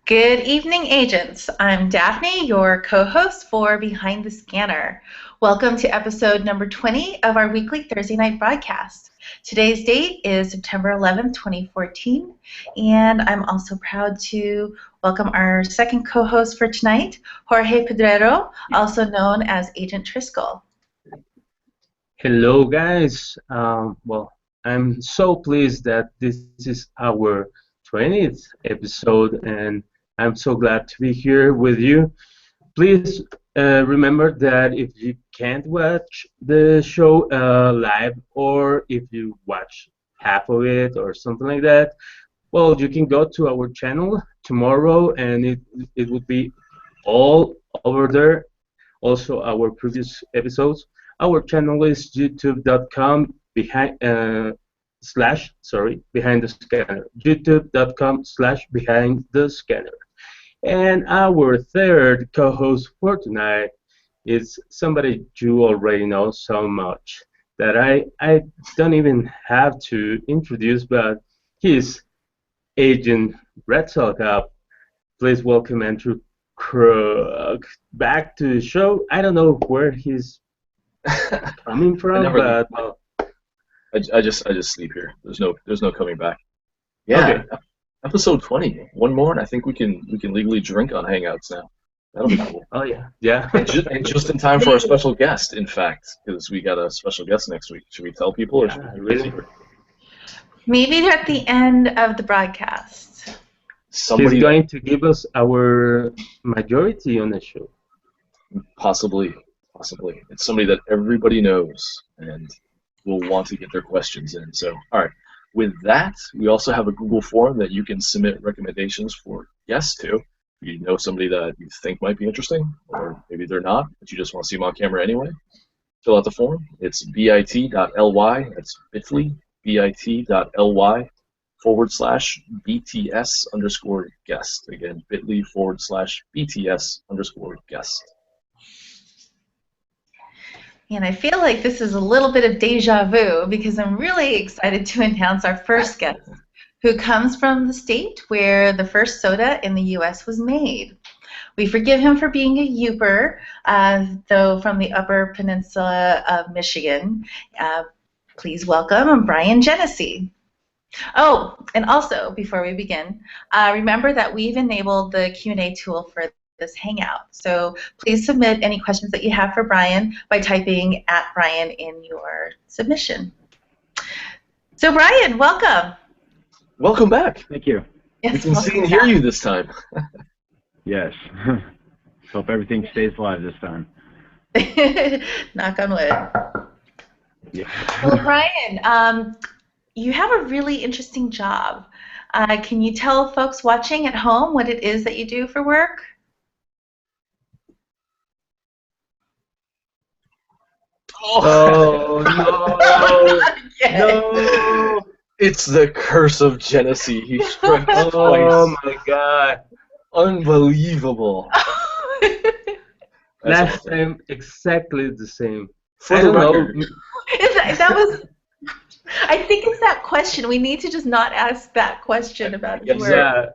Good evening, agents. I'm Daphne, your co-host for Behind the Scanner. Welcome to episode number 20 of our weekly Thursday night broadcast. Today's date is September 11th, 2014, and I'm also proud to welcome our second co-host for tonight, Jorge Pedrero, also known as Agent Triskel. Hello, guys. Well, I'm so pleased that this is our 20th episode, and I'm so glad to be here with you. Please remember that if you can't watch the show live, or if you watch half of it or something like that, well, you can go to our channel tomorrow, and it would be all over there. Also, our previous episodes. Our channel is youtube.com behind the scanner. youtube.com/behind the scanner. And our third co-host for tonight is somebody you already know so much that I don't even have to introduce, but he's Agent Red Sox Cup. Please welcome Andrew Krug back to the show. I don't know where he's coming from, but well, I just sleep here. There's no coming back. Yeah. Okay. Episode 20. One more, and I think we can legally drink on Hangouts now. That'll be cool. Oh yeah. And just in time for our special guest, in fact, because we got a special guest next week. Should we tell people, or should we keep it secret? Maybe at the end of the broadcast. He's going to give us our majority on the show. Possibly. It's somebody that everybody knows and will want to get their questions in. So, all right. With that, we also have a Google form that you can submit recommendations for guests to. If you know somebody that you think might be interesting, or maybe they're not, but you just want to see them on camera anyway, fill out the form. It's bit.ly, that's bit.ly, bit.ly/BTS_guest. Again, bit.ly/BTS_guest. And I feel like this is a little bit of deja vu because I'm really excited to announce our first guest, who comes from the state where the first soda in the U.S. was made. We forgive him for being a Yooper, though from the Upper Peninsula of Michigan. Please welcome Brian Geniesse. Oh, and also, before we begin, remember that we've enabled the Q&A tool for this Hangout. So please submit any questions that you have for Brian by typing @Brian in your submission. So Brian, welcome. Welcome back. Thank you. Yes, we can see and hear you this time. Yes. Hope everything stays live this time. Knock on wood. Yeah. Well, Brian, you have a really interesting job. Can you tell folks watching at home what it is that you do for work? Oh no! No! It's the curse of Geniesse. He strikes twice. Oh my God! Unbelievable. Last time, exactly the same. For the record, that was. I think it's that question. We need to just not ask that question about his work. Yeah.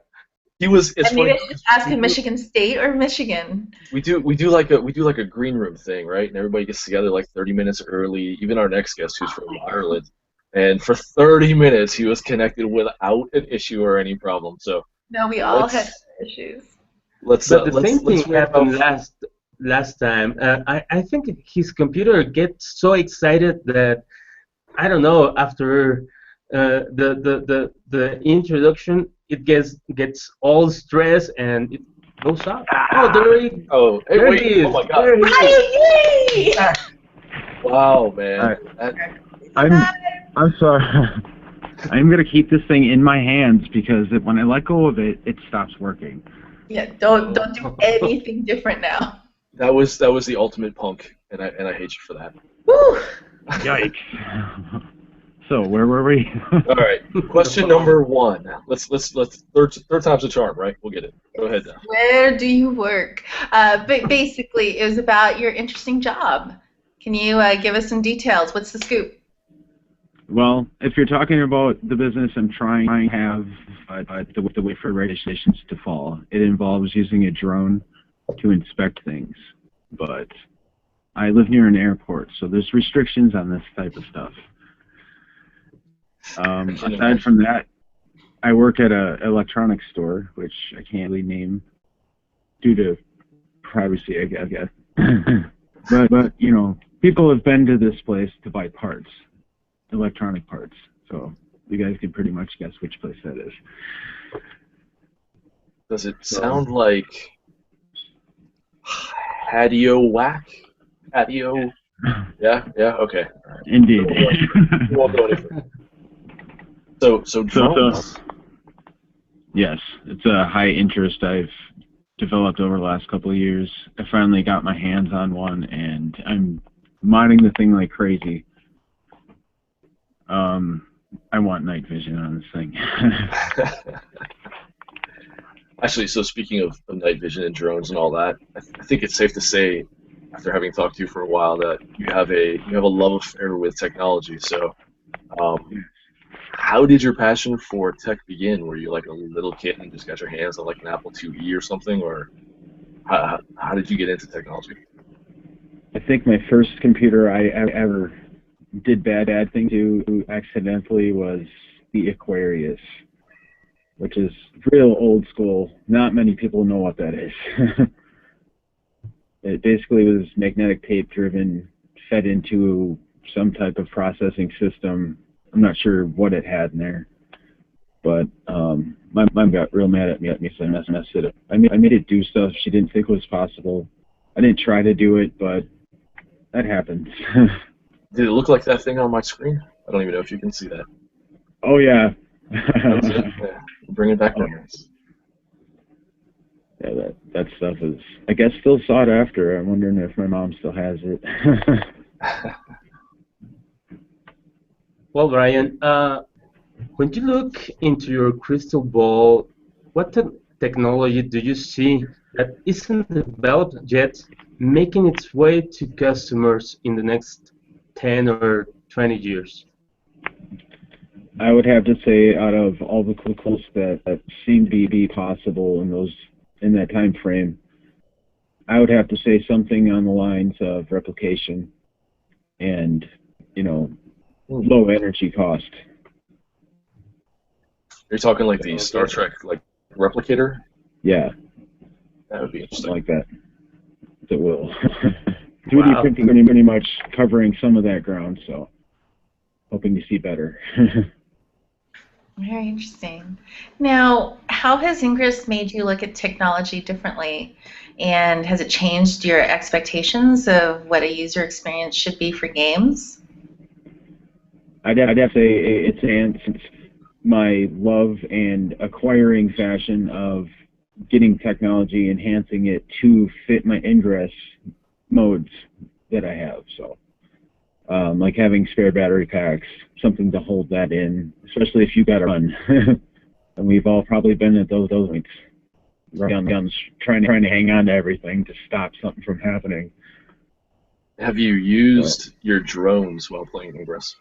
He was. It's maybe funny. I should just ask him Michigan State or Michigan. We do like a green room thing, right? And everybody gets together like 30 minutes early. Even our next guest, who's from Ireland, and for 30 minutes he was connected without an issue or any problem. So no, we all had issues. But the same thing happened last time. I think his computer gets so excited that I don't know, after the introduction, it gets all stressed, and goes up. Oh, there Oh, hey, there wait. he is. Oh my God. There he is. Ryan, Wow, man. I'm sorry. I'm gonna keep this thing in my hands because when I let go of it, it stops working. Yeah, don't do anything different now. That was the ultimate punk, and I hate you for that. Woo! Yikes. So where were we? All right. Question number 1. Let's third time's a charm, right? We'll get it. Go ahead now. Where do you work? But basically, it was about your interesting job. Can you give us some details? What's the scoop? Well, if you're talking about the business I'm trying to have the way for regulations to fall, it involves using a drone to inspect things. But I live near an airport, so there's restrictions on this type of stuff. Aside from that, I work at an electronics store, which I can't really name due to privacy, I guess. but you know, people have been to this place to buy parts, electronic parts. So you guys can pretty much guess which place that is. Does it sound like Patio Whack? Patio? Yeah, okay. All right. Indeed. We won't go any further. So drones. Yes, it's a high interest I've developed over the last couple of years. I finally got my hands on one, and I'm modding the thing like crazy. I want night vision on this thing. Actually, so speaking of night vision and drones and all that, I think it's safe to say, after having talked to you for a while, that you have a love affair with technology. So, how did your passion for tech begin? Were you like a little kid and just got your hands on like an Apple IIe or something, or how did you get into technology? I think my first computer I ever did bad things to accidentally was the Aquarius, which is real old school. Not many people know what that is. It basically was magnetic tape driven, fed into some type of processing system. I'm not sure what it had in there, but my mom got real mad at me, so I messed it up. I made it do stuff she didn't think was possible. I didn't try to do it, but that happens. Did it look like that thing on my screen? I don't even know if you can see that. Oh yeah. That's it. Yeah. Bring it back memories. Yeah, that stuff is, I guess, still sought after. I'm wondering if my mom still has it. Well, Brian, when you look into your crystal ball, what technology do you see that isn't developed yet, making its way to customers in the next 10 or 20 years? I would have to say, out of all the cool that seem to be possible in that time frame, I would have to say something on the lines of replication and, you know, low energy cost. You're talking like the Star Trek like replicator? Yeah. That would be interesting. Something like that. It will. 3D printing pretty much covering some of that ground, so hoping to see better. Very interesting. Now, how has Ingress made you look at technology differently? And has it changed your expectations of what a user experience should be for games? I'd have to say it's since my love and acquiring fashion of getting technology, enhancing it to fit my Ingress modes that I have. So, like having spare battery packs, something to hold that in, especially if you got to run. And we've all probably been at those points, guns, trying to hang on to everything to stop something from happening. Have you used your drones while playing Ingress?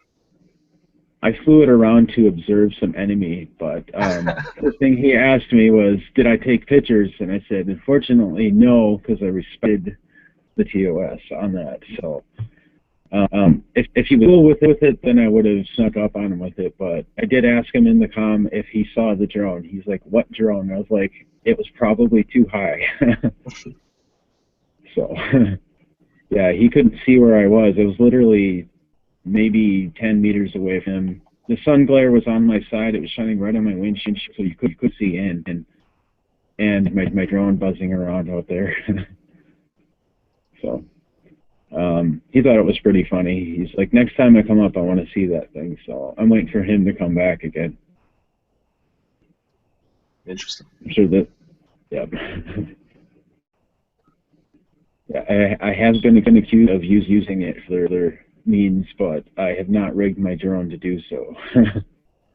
I flew it around to observe some enemy, but the thing he asked me was, did I take pictures? And I said, unfortunately, no, because I respected the TOS on that. So if he was cool with it, then I would have snuck up on him with it. But I did ask him in the comm if he saw the drone. He's like, what drone? I was like, it was probably too high. So, yeah, he couldn't see where I was. It was literally maybe 10 meters away from him. The sun glare was on my side. It was shining right on my windshield, so you could see in. And and my drone buzzing around out there. So he thought it was pretty funny. He's like, next time I come up, I want to see that thing. So I'm waiting for him to come back again. Interesting. I'm sure that, yeah. Yeah, I have been accused of using it for other means, but I have not rigged my drone to do so.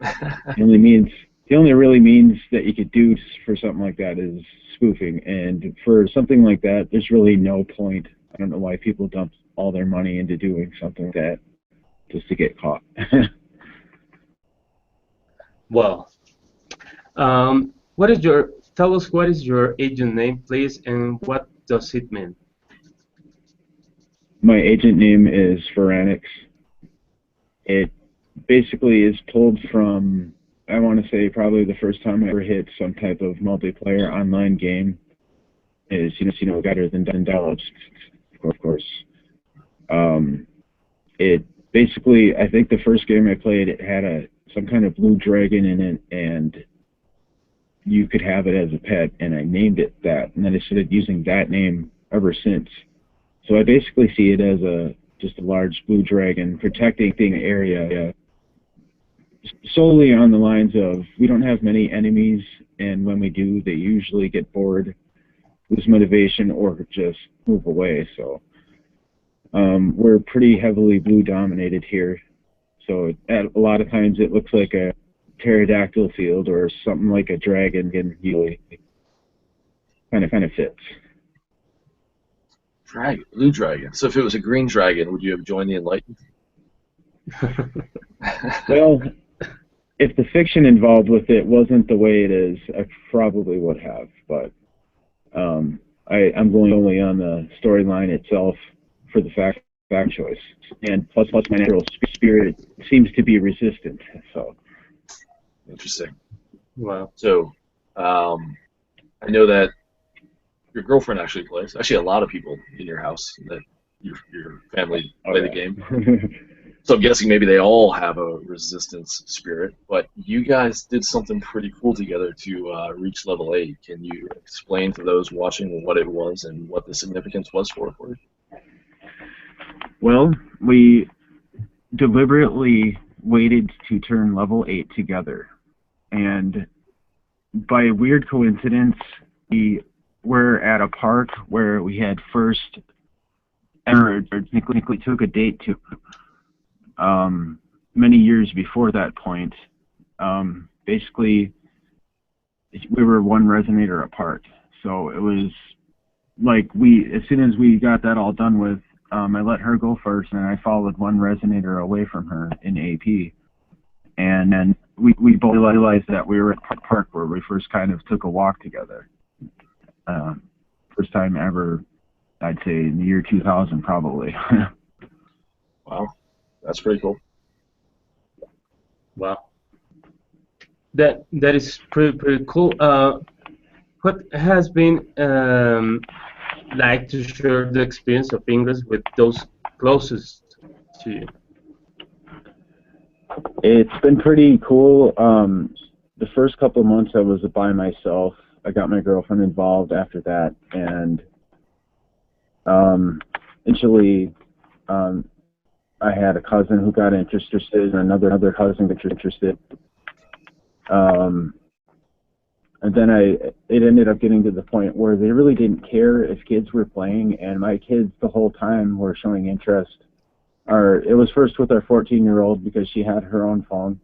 The only really means that you could do for something like that is spoofing, and for something like that, there's really no point. I don't know why people dump all their money into doing something like that just to get caught. Well, tell us what is your agent name, please, and what does it mean? My agent name is Phorenix. It basically is pulled from, I want to say, probably the first time I ever hit some type of multiplayer online game is, better than Dallas, of course. It basically, I think the first game I played, it had some kind of blue dragon in it, and you could have it as a pet, and I named it that, and then I started using that name ever since. So I basically see it as just a large blue dragon protecting the area, solely on the lines of we don't have many enemies, and when we do, they usually get bored, lose motivation, or just move away. So we're pretty heavily blue dominated here. So a lot of times it looks like a pterodactyl field or something like a dragon, and usually kind of fits. Dragon, blue dragon. So if it was a green dragon, would you have joined the Enlightened? Well, if the fiction involved with it wasn't the way it is, I probably would have. But I'm going only on the storyline itself for the fact choice, and plus my natural spirit seems to be resistant. So interesting. Wow. So I know that your girlfriend actually plays. Actually, a lot of people in your house that your family play the game. So I'm guessing maybe they all have a resistance spirit, but you guys did something pretty cool together to reach level 8. Can you explain to those watching what it was and what the significance was for you? Well, we deliberately waited to turn level 8 together, and by a weird coincidence, we were at a park where we had first ever technically took a date to. Many years before that point, basically, we were one resonator apart. So it was like as soon as we got that all done with, I let her go first, and I followed one resonator away from her in AP. And then we both realized that we were at a park where we first kind of took a walk together. First time ever, I'd say in the year 2000 probably. Wow, that's pretty cool. Wow, that is pretty cool. What has been like to share the experience of Ingress with those closest to you? It's been pretty cool. The first couple of months I was by myself. I got my girlfriend involved after that, and eventually I had a cousin who got interested, and another cousin got interested. And then it ended up getting to the point where they really didn't care if kids were playing, and my kids the whole time were showing interest. It was first with our 14-year-old because she had her own phone.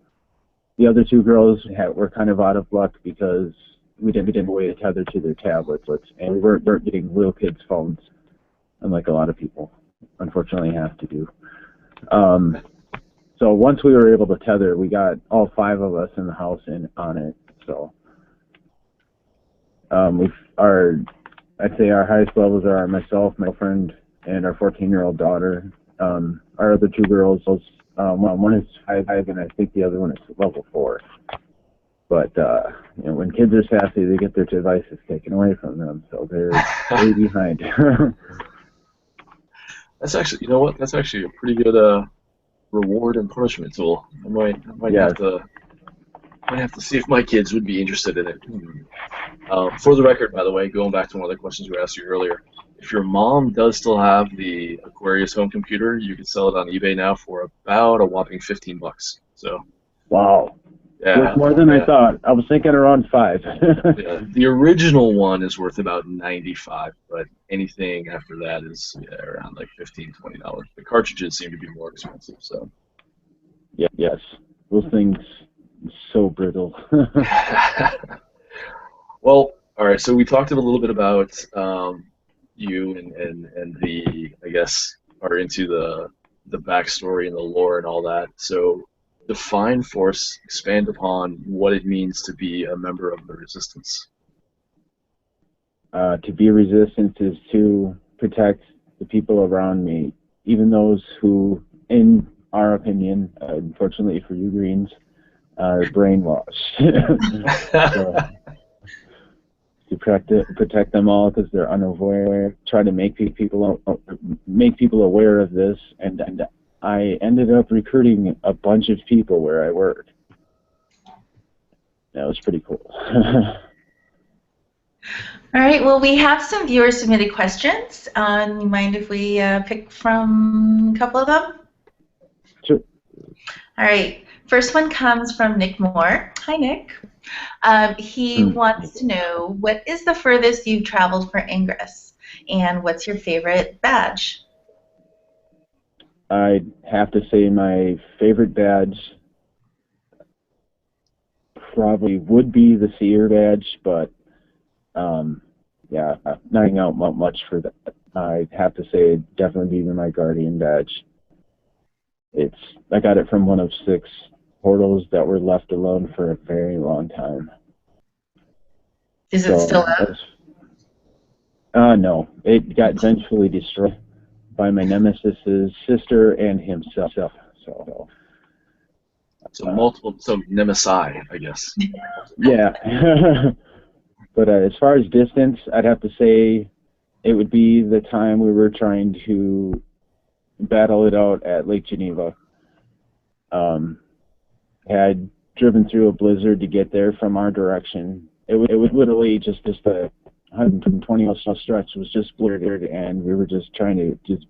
The other two girls were kind of out of luck because we didn't have a way to tether to their tablets, and we weren't getting little kids' phones, unlike a lot of people, unfortunately, have to do. So once we were able to tether, we got all 5 of us in the house on it. So I'd say our highest levels are myself, my girlfriend, and our 14-year-old daughter. Our other 2 girls, one is 5, and I think the other one is level 4. But when kids are sassy, they get their devices taken away from them, so they're way behind. That's actually, you know what? That's actually a pretty good reward and punishment tool. I might Yeah. have to see if my kids would be interested in it. For the record, by the way, going back to one of the questions we asked you earlier, if your mom does still have the Aquarius home computer, you can sell it on eBay now for about a whopping $15. So. Wow. Yeah. Worth more than I thought. I was thinking around 5. Yeah, the original one is worth about $95, but anything after that is around like $15–20. The cartridges seem to be more expensive. So. Yeah. Yes. Those things so brittle. Well, all right. So we talked a little bit about you and the, I guess, are into the backstory and the lore and all that. So define for us, expand upon what it means to be a member of the Resistance. To be a resistance is to protect the people around me, even those who, in our opinion, unfortunately for you Greens, are brainwashed. So, to protect them all because they're unaware. Try to make people aware of this, and I ended up recruiting a bunch of people where I worked. That was pretty cool. All right, well, we have some viewer-submitted questions. You mind if we pick from a couple of them? Sure. All right, first one comes from Nick Moore. Hi, Nick. He wants to know, what is the furthest you've traveled for Ingress, and what's your favorite badge? I'd have to say my favorite badge probably would be the Seer badge, but yeah, not hanging out much for that. I'd have to say it'd definitely be my Guardian badge. I got it from one of 6 portals that were left alone for a very long time. Is it still up? No, it got eventually destroyed by my nemesis's sister and himself. So multiple, Nemesi, I guess. Yeah. But as far as distance, I'd have to say it would be the time we were trying to battle it out at Lake Geneva. Had driven through a blizzard to get there from our direction. It was literally just a 120-mile stretch was just blizzard, and we were just trying to just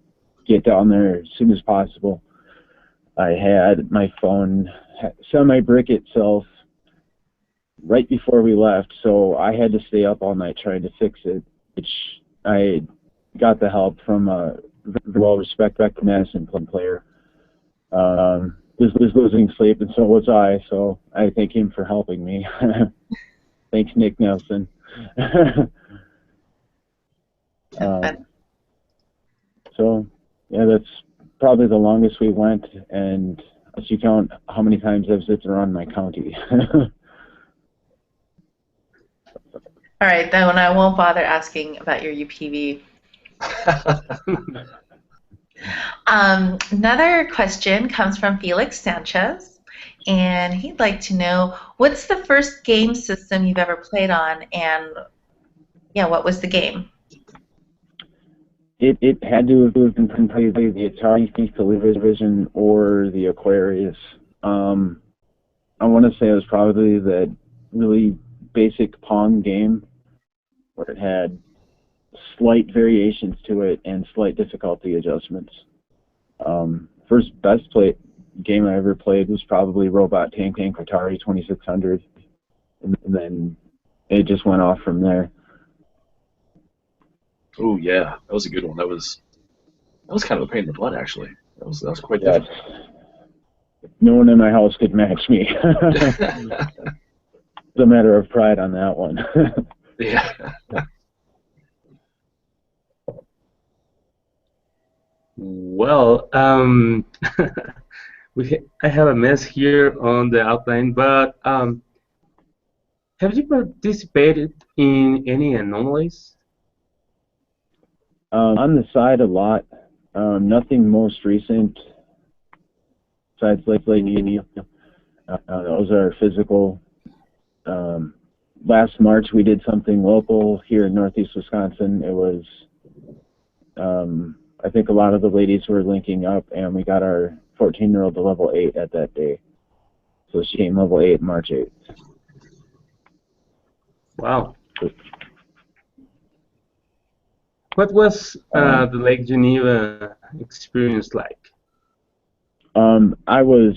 get down there as soon as possible. I had my phone semi-brick itself right before we left, so I had to stay up all night trying to fix it, which I got the help from a well-respected medicine player. Was losing sleep, and so was I, so I thank him for helping me. Thanks, Nick Nelson. So, yeah, that's probably the longest we went, and as you count how many times I've zipped around my county. All right, then I won't bother asking about your UPV. Another question comes from Felix Sanchez, and he'd like to know, what's the first game system you've ever played on, and yeah, what was the game? It had to have been probably the Atari Television or the Aquarius. I want to say it was probably the really basic Pong game, where it had slight variations to it and slight difficulty adjustments. First best game I ever played was probably Robot Tank Atari 2600, and then it just went off from there. Oh yeah, that was a good one. That was kind of a pain in the butt, actually. That was quite difficult. No one in my house could match me. It's a matter of pride on that one. Yeah. Well, I have a mess here on the outline, but have you participated in any anomalies? On the side, a lot. Nothing most recent. Besides Lake Geneva. Those are physical. Last March we did something local here in Northeast Wisconsin. It was, I think a lot of the ladies were linking up, and we got our 14-year-old to level 8 at that day. So she came level 8 March 8th. Wow. What was the Lake Geneva experience like? I was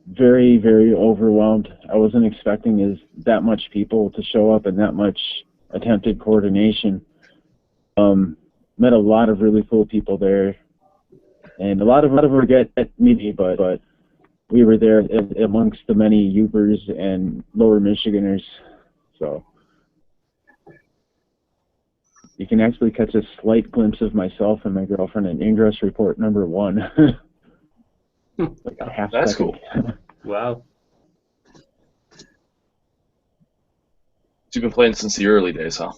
very, very overwhelmed. I wasn't expecting that much people to show up and that much attempted coordination. Met a lot of really cool people there, and a lot of them were get me, but we were there amongst the many Ubers and Lower Michiganers, so you can actually catch a slight glimpse of myself and my girlfriend in Ingress report number 1. Like a half That's second. cool. Wow. You've been playing since the early days, huh?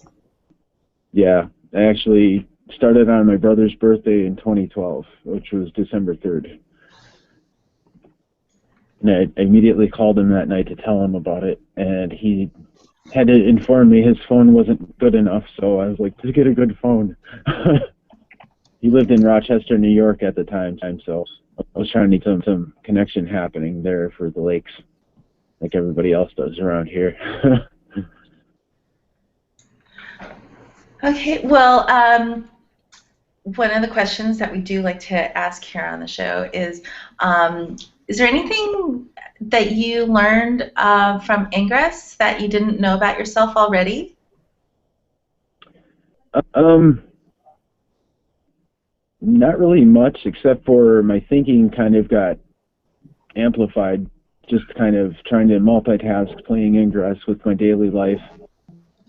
Yeah, I actually started on my brother's birthday in 2012, which was December 3rd. And I immediately called him that night to tell him about it, and he had to inform me his phone wasn't good enough, so I was like, just get a good phone. He lived in Rochester, New York at the time, so I was trying to get some connection happening there for the lakes, like everybody else does around here. Okay, well, one of the questions that we do like to ask here on the show is there anything that you learned from Ingress that you didn't know about yourself already? Not really much, except for my thinking kind of got amplified, just kind of trying to multitask playing Ingress with my daily life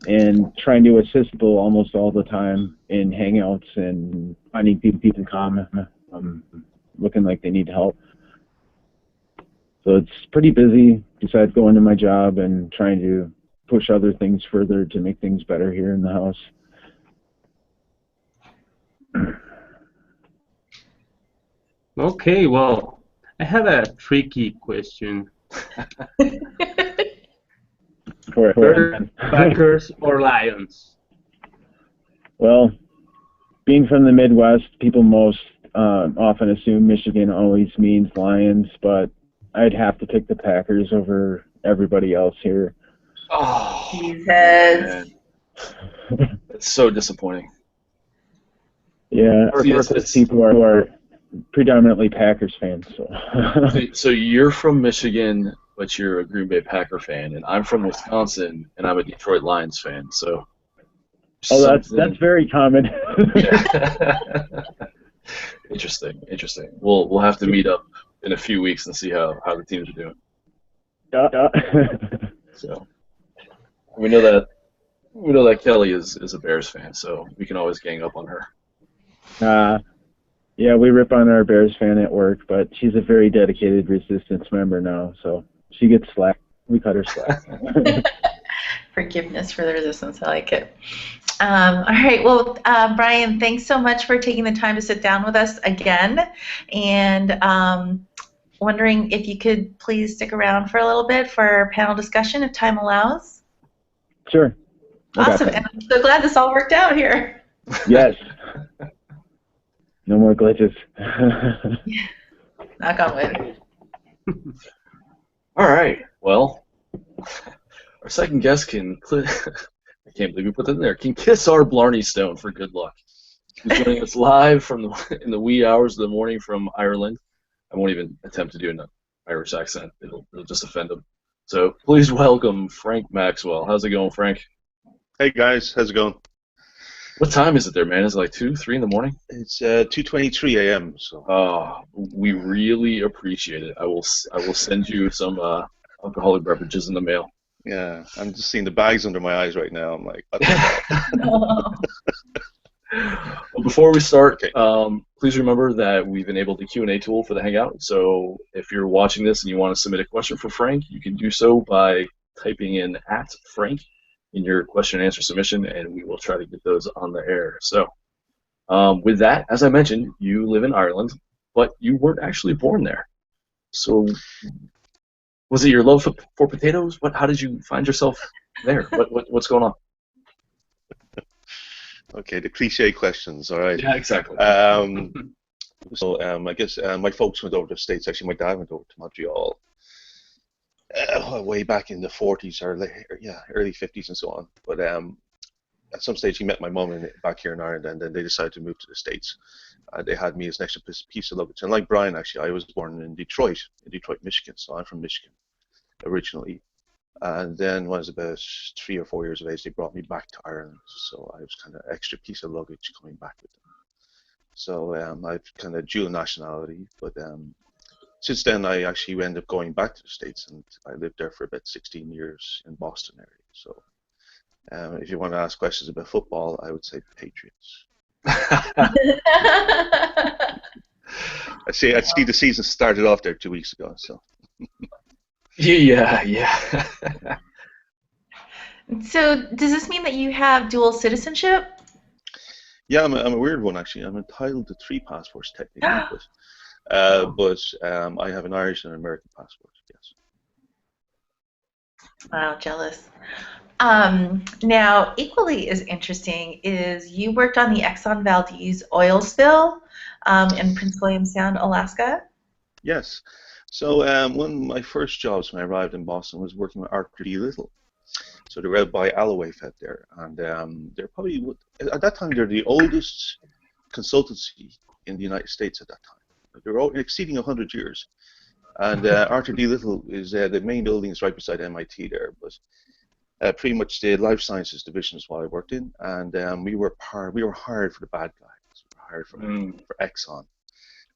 and trying to assist people almost all the time in Hangouts and finding people in common, looking like they need help. So it's pretty busy besides going to my job and trying to push other things further to make things better here in the house. Okay, well, I have a tricky question. Packers or Lions? Well, being from the Midwest, people most often assume Michigan always means Lions, but I'd have to pick the Packers over everybody else here. Oh, Jesus. man. It's so disappointing. Yeah, See, people who are predominantly Packers fans. So you're from Michigan, but you're a Green Bay Packer fan, and I'm from Wisconsin, and I'm a Detroit Lions fan. So. That's very common. Interesting. We'll have to meet up in a few weeks and see how the teams are doing. So we know that Kelly is a Bears fan, so we can always gang up on her. Yeah, we rip on our Bears fan at work, but she's a very dedicated Resistance member now, so she gets slack. We cut her slack. Forgiveness for the Resistance. I like it. All right. Well, Brian, thanks so much for taking the time to sit down with us again. And wondering if you could please stick around for a little bit for our panel discussion if time allows. Sure. Awesome. And I'm so glad this all worked out here. Yes. No more glitches. Knock on wood. All right. Well, our second guest can I can't believe we put that in there. Can kiss our Blarney Stone for good luck. He's joining us live in the wee hours of the morning from Ireland. I won't even attempt to do an Irish accent. It'll just offend him. So please welcome Frank Maxwell. How's it going, Frank? Hey guys, how's it going? What time is it there, man? Is it like 2, 3 in the morning? It's 2:23 a.m. So. We really appreciate it. I will send you some alcoholic beverages in the mail. Yeah, I'm just seeing the bags under my eyes right now. I'm like, Well, before we start, please remember that we've enabled the Q&A tool for the Hangout. So if you're watching this and you want to submit a question for Frank, you can do so by typing in @Frank in your question and answer submission, and we will try to get those on the air. So with that, as I mentioned, you live in Ireland, but you weren't actually born there. So was it your love for potatoes? How did you find yourself there? What's going on? Okay, the cliche questions, all right. Yeah, exactly. So I guess my folks went over to the States. Actually, my dad went over to Montreal way back in the 40s or early 50s and so on. But at some stage he met my mum back here in Ireland, and then they decided to move to the States. They had me as an extra piece of luggage. And like Brian, actually, I was born in Detroit, Michigan. So I'm from Michigan originally. And then when I was about 3 or 4 years of age, they brought me back to Ireland. So I was kind of extra piece of luggage coming back with them. So I've kind of dual nationality, but since then I actually ended up going back to the States, and I lived there for about 16 years in Boston area. So if you want to ask questions about football, I would say Patriots. I see the season started off there 2 weeks ago, so. Yeah. So does this mean that you have dual citizenship? Yeah, I'm a weird one actually. I'm entitled to 3 passports technically, but I have an Irish and an American passport. Yes. Wow, jealous. Now, equally as interesting is you worked on the Exxon Valdez oil spill in Prince William Sound, Alaska. Yes. So one of my first jobs when I arrived in Boston was working with Arthur D. Little. So they were out by Alloway Fed there, and they're probably, at that time, they're the oldest consultancy in the United States at that time. They were exceeding 100 years. And Arthur D. Little is the main building is right beside MIT there, but pretty much the life sciences division is what I worked in, and we were hired for the bad guys. We were hired for Exxon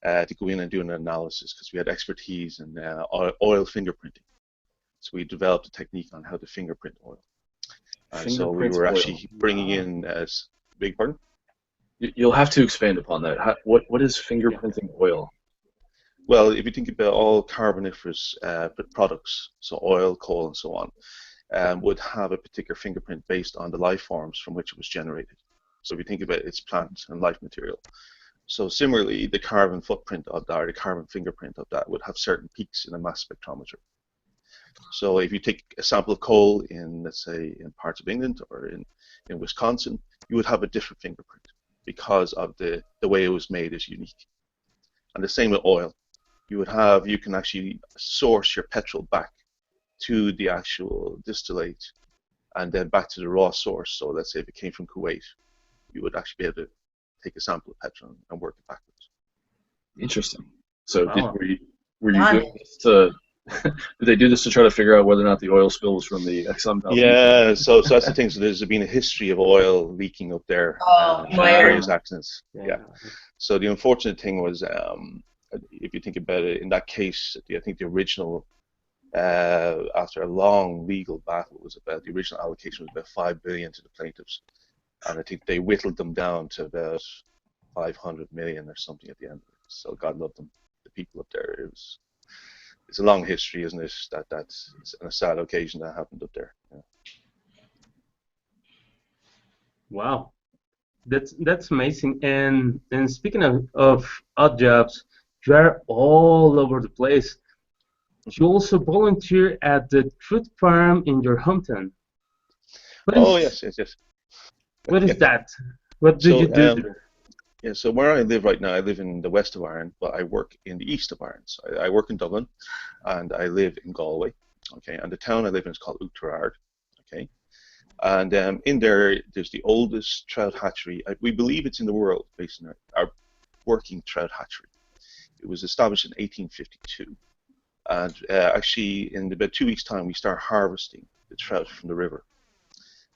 to go in and do an analysis because we had expertise in oil fingerprinting. So we developed a technique on how to fingerprint oil. So we were actually bringing in big pardon? You'll have to expand upon that. What is fingerprinting oil? Well, if you think about all carboniferous products, so oil, coal, and so on, would have a particular fingerprint based on the life forms from which it was generated. So if you think about its plant and life material. So similarly, the carbon footprint of that, or the carbon fingerprint of that, would have certain peaks in a mass spectrometer. So if you take a sample of coal in, let's say, in parts of England or in Wisconsin, you would have a different fingerprint because of the way it was made is unique. And the same with oil. You can actually source your petrol back to the actual distillate and then back to the raw source. So let's say if it came from Kuwait, you would actually be able to take a sample of petrol and work it backwards. Interesting. So Wow. were you doing this to did they do this to try to figure out whether or not the oil spill was from the Exxon Valdez? Yeah, so that's the thing. So there's been a history of oil leaking up there, various accidents. Yeah. So the unfortunate thing was, if you think about it, in that case, I think the original, after a long legal battle, the original allocation was about $5 billion to the plaintiffs, and I think they whittled them down to about 500 million or something at the end. So God love them, the people up there. It's a long history, isn't it? That's a sad occasion that happened up there. Yeah. Wow, that's amazing. And speaking of odd jobs, you are all over the place. You also volunteer at the Truth Farm in your hometown. Yes. What is that? What do you do there? Yeah, so where I live right now, I live in the west of Ireland, but I work in the east of Ireland. So I work in Dublin, and I live in Galway. Okay, and the town I live in is called Oughterard. Okay, and in there's the oldest trout hatchery. We believe it's in the world, based on our working trout hatchery. It was established in 1852, and actually in about 2 weeks' time, we start harvesting the trout from the river.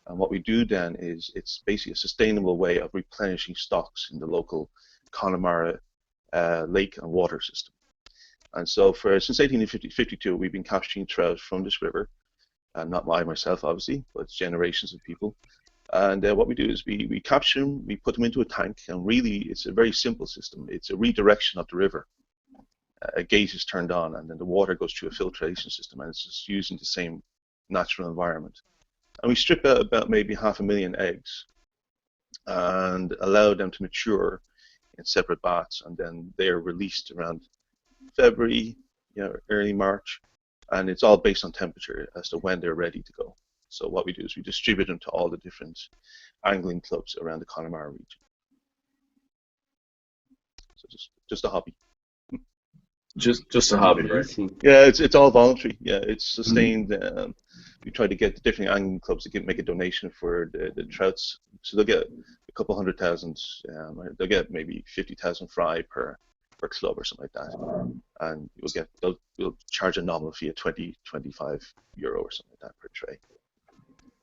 And what we do then is it's basically a sustainable way of replenishing stocks in the local Connemara lake and water system. And so since 1852, we've been capturing trout from this river, not myself obviously, but generations of people. And what we do is we capture them, we put them into a tank, and really it's a very simple system. It's a redirection of the river. A gate is turned on, and then the water goes through a filtration system, and it's just using the same natural environment. And we strip out about maybe 500,000 eggs and allow them to mature in separate baths, and then they're released around February, early March, and it's all based on temperature as to when they're ready to go. So what we do is we distribute them to all the different angling clubs around the Connemara region. So just a hobby. Just a hobby, right? Yeah, it's all voluntary. Yeah, it's sustained. we try to get the different angling clubs to make a donation for the trouts. So they'll get a couple 100,000. They'll get maybe 50,000 fry per club or something like that, and we'll charge a nominal fee of 20-25 euro or something like that per tray.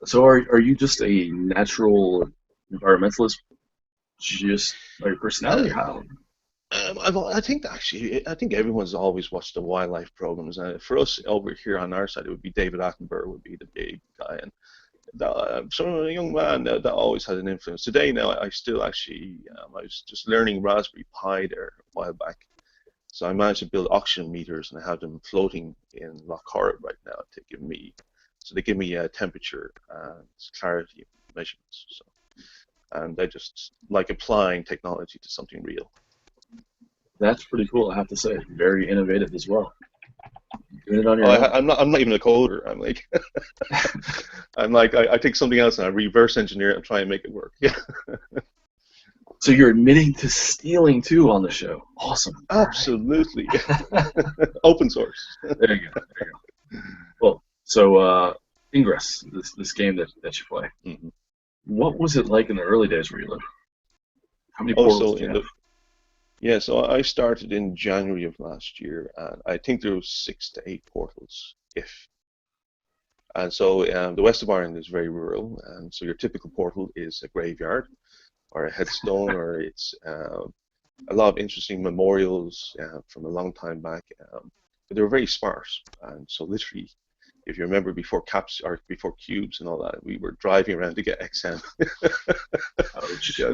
So are you just a natural environmentalist, just by your personality? How? I think everyone's always watched the wildlife programs. For us over here on our side, it would be David Attenborough would be the big guy, and so a young man that always had an influence. Today now, I still actually I was just learning Raspberry Pi there a while back, so I managed to build oxygen meters and I have them floating in Loch Corrib right now to give me. So they give me temperature and clarity measurements. So, and I just like applying technology to something real. That's pretty cool, I have to say. Very innovative as well. Doing it on your own. I'm not even a coder. I'm like, I take something else and I reverse engineer it and try and make it work. Yeah. So you're admitting to stealing too on the show. Awesome. Absolutely. Open source. There you go. Well, so Ingress, this game that you play. Mm-hmm. What was it like in the early days where you lived? How many portals did you have? Yeah, so I started in January of last year, and I think there was 6 to 8 portals, if. And so the west of Ireland is very rural, and so your typical portal is a graveyard, or a headstone, or it's a lot of interesting memorials from a long time back. But they were very sparse, and so literally, if you remember before caps or before cubes and all that, we were driving around to get XM,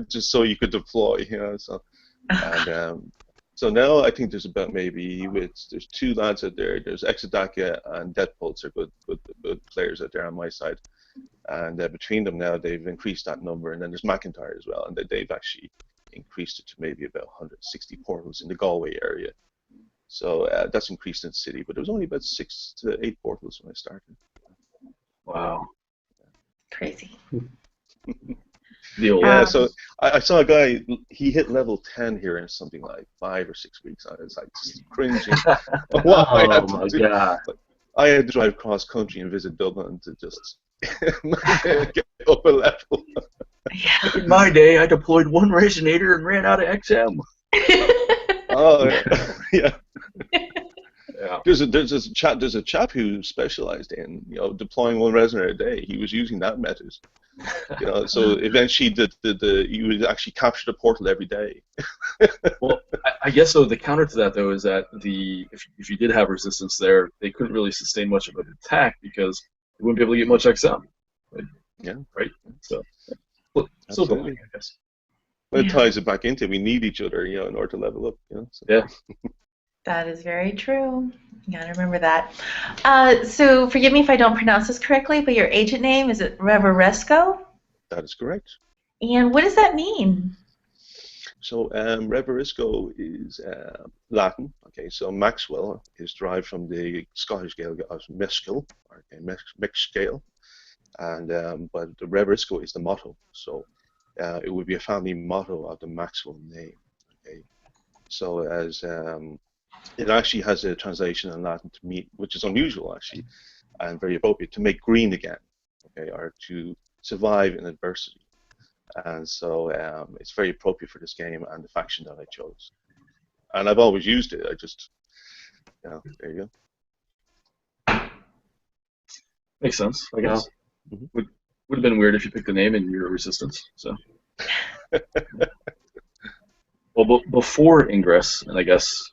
just so you could deploy, So. And so now I think there's about there's 2 lads out there. There's Exodaka and Deadpulse are good players out there on my side, and between them now they've increased that number. And then there's McIntyre as well, and they've actually increased it to maybe about 160 portals in the Galway area. So that's increased in the city, but there was only about 6 to 8 portals when I started. Wow. Crazy. Yeah, so I saw a guy, he hit level 10 here in something like 5 or 6 weeks. I was like just cringing. Oh my God. I had to drive cross country and visit Dublin to just get up a level. In my day, I deployed 1 resonator and ran out of XM. Oh, yeah. Yeah. There's a chap who specialized in deploying 1 resonator a day. He was using that method. So eventually you would actually capture the portal every day. Well, I guess so. The counter to that though is that if you did have resistance there, they couldn't really sustain much of an attack because they wouldn't be able to get much XM. Yeah. Right. So Absolutely. I guess. But it ties it back into we need each other, in order to level up. So. Yeah. That is very true. You gotta remember that. So forgive me if I don't pronounce this correctly, but your agent name, is it Reveresco? That is correct. And what does that mean? So Reveresco is Latin. Okay, so Maxwell is derived from the Scottish Gaelic of Mescal, or Mexcale, and but the Reveresco is the motto. So it would be a family motto of the Maxwell name. Okay, so as it actually has a translation in Latin to mean, which is unusual actually, and very appropriate, to make green again, okay, or to survive in adversity. And so it's very appropriate for this game and the faction that I chose. And I've always used it. I just, there you go. Makes sense, I guess. Mm-hmm. Would have been weird if you picked a name and you were Resistance. So. Well, before Ingress, and I guess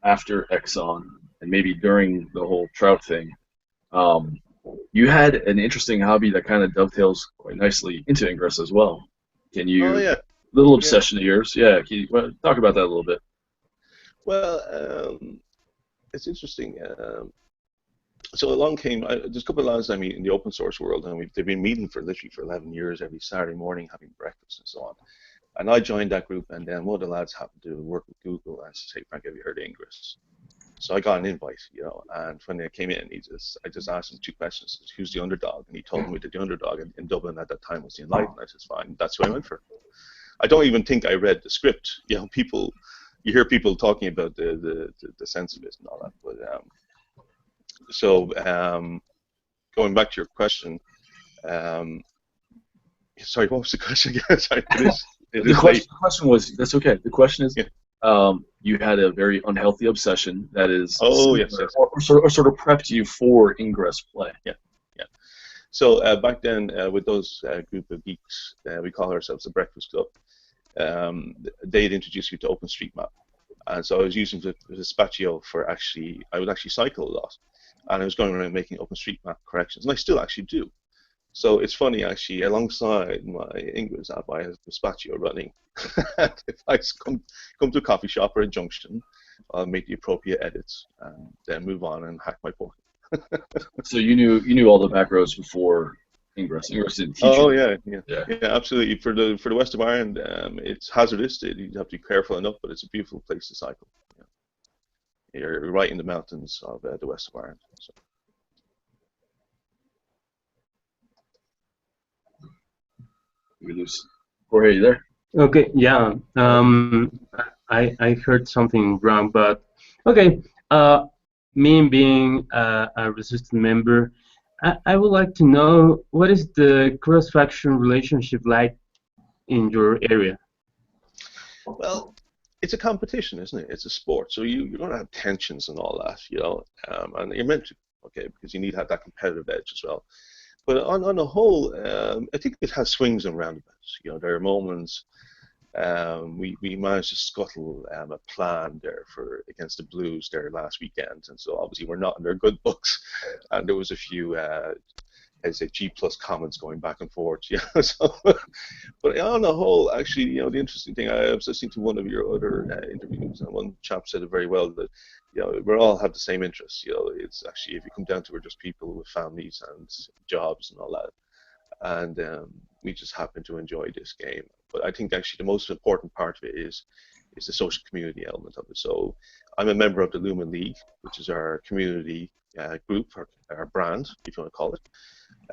after Exxon, and maybe during the whole trout thing, you had an interesting hobby that kind of dovetails quite nicely into Ingress as well. Can you? Oh, yeah. Little obsession of yours, yeah. Can you talk about that a little bit? Well, it's interesting. So along came, there's a couple of lads I meet in the open source world, and they've been meeting for literally for 11 years every Saturday morning, having breakfast and so on. And I joined that group, and then one of the lads happened to work with Google and said, "Hey, Frank, have you heard of Ingress?" So I got an invite, and when they came in, I just asked him 2 questions. Who's the underdog? And he told me that the underdog in Dublin at that time was the Enlightened. I said, fine, that's who I went for. I don't even think I read the script. You hear people talking about the sense of it and all that. But going back to your question, sorry, what was the question again? Sorry, The question was, that's okay. The question is, you had a very unhealthy obsession that is yes. Or sort of prepped you for Ingress play. Yeah. So back then, with those group of geeks, we call ourselves the Breakfast Club. They'd introduced me to OpenStreetMap, and so I was using Vespaccio for I would actually cycle a lot, and I was going around making OpenStreetMap corrections, and I still actually do. So it's funny, actually, alongside my Ingress app, I have Vespaccio running. If I come to a coffee shop or a junction, I'll make the appropriate edits and then move on and hack my portal. So you knew all the back roads before Ingress. Ingress didn't teach you. Yeah, absolutely. For the west of Ireland, it's hazardous. You have to be careful enough, but it's a beautiful place to cycle. Yeah. You're right in the mountains of the west of Ireland. So. We lose. Jorge, you there? Okay, yeah. I heard something wrong, but okay. Me being a resistant member, I would like to know what is the cross-faction relationship like in your area? Well, it's a competition, isn't it? It's a sport, so you're going to have tensions and all that, and you're meant to, okay, because you need to have that competitive edge as well. But on the whole, I think it has swings and roundabouts. There are moments we managed to scuttle a plan there against the Blues there last weekend, and so obviously we're not in their good books, and there was a few G+ comments going back and forth. So, but on the whole, actually, the interesting thing, I was listening to one of your other interviews, and one chap said it very well that we all have the same interests. It's actually, if you come down to it, we're just people with families and jobs and all that, and we just happen to enjoy this game. But I think actually the most important part of it is the social community element of it. So I'm a member of the Lumen League, which is our community group, our brand, if you want to call it.